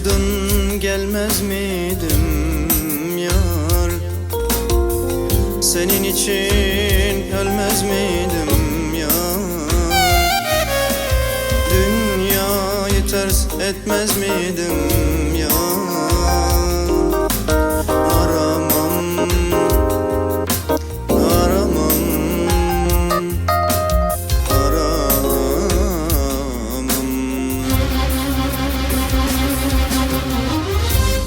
Olmasaydın gelmez miydim yar? Senin için ölmez miydim yar? Dünyayı ters etmez miydim yar? Aramam, aramam,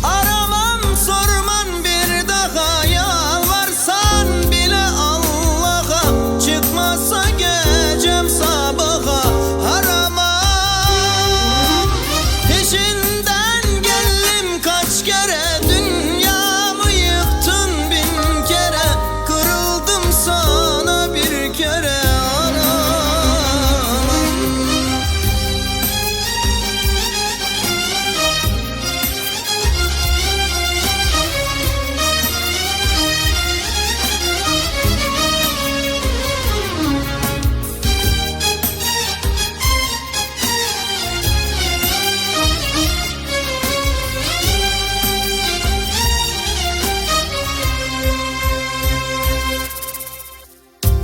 Aramam sorman bir daha, yalvarsan bile Allah'a, çıkmazsa gecem sabaha. Aramam, peşinden geldim kaç kere, dünyamı yıktın bin kere, kırıldım sana bir kere.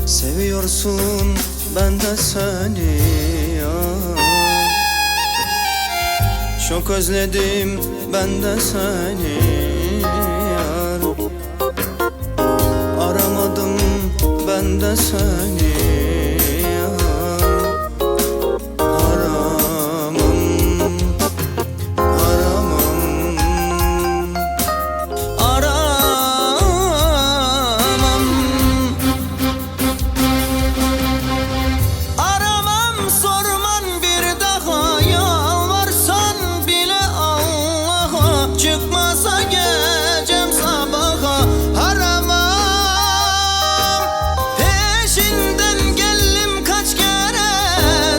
Seviyorsun ben de seni ya. Çok özledim ben de seni yar. Aramadım ben de seni yar. Aramam, aramam, Aramam sorman bir daha, yalvarsan bile Allah'a, çıkmasa gecem sabaha. Aramam, peşinden geldim kaç kere,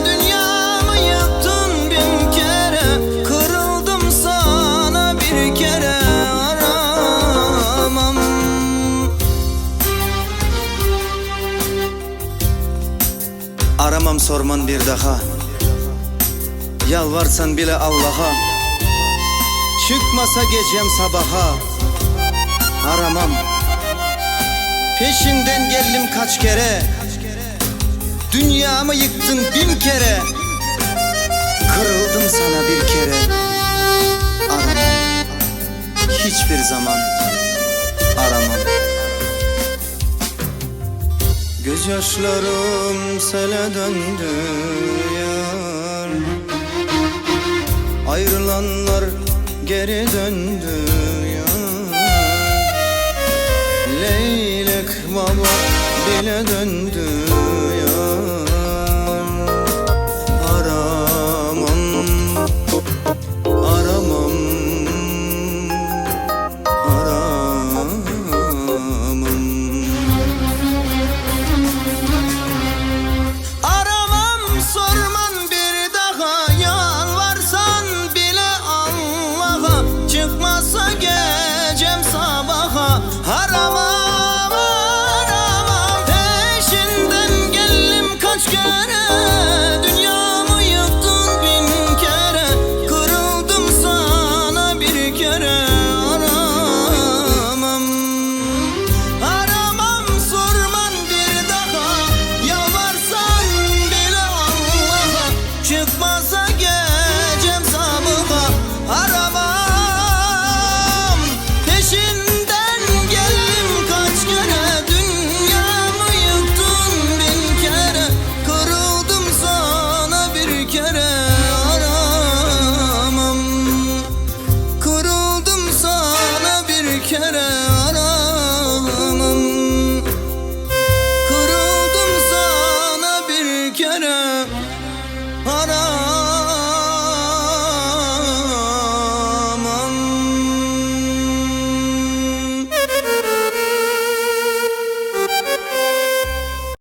dünyamı yıktın bin kere, kırıldım sana bir kere. Aramam. Aramam sorman bir daha, yalvarsan bile Allah'a, çıkmasa gecem sabaha. Aramam, peşinden geldim kaç kere, dünyamı yıktın bin kere, kırıldım sana bir kere. Aramam, hiçbir zaman aramam. Gözyaşlarım sele döndü yar. Ayrılanlar geri döndü yar. Leylek baba bile döndü yar. Aramam, aramam, Aramam sorman bir daha, yalvarsan bile Allah'a, çıkmazsa gecem sabaha. Aramam, aramam, peşinden geldim kaç kere, dünyamı yıktın bin kere, kırıldım sana bir kere. Aramam, aramam sorman bir daha, yalvarsan bile Allah'a, çıkmazsa gecem sabaha. Aramam, peşinden geldim kaç kere, dünyamı yıktın bin kere, kırıldım sana bir kere. Aramam, kırıldım sana bir kere.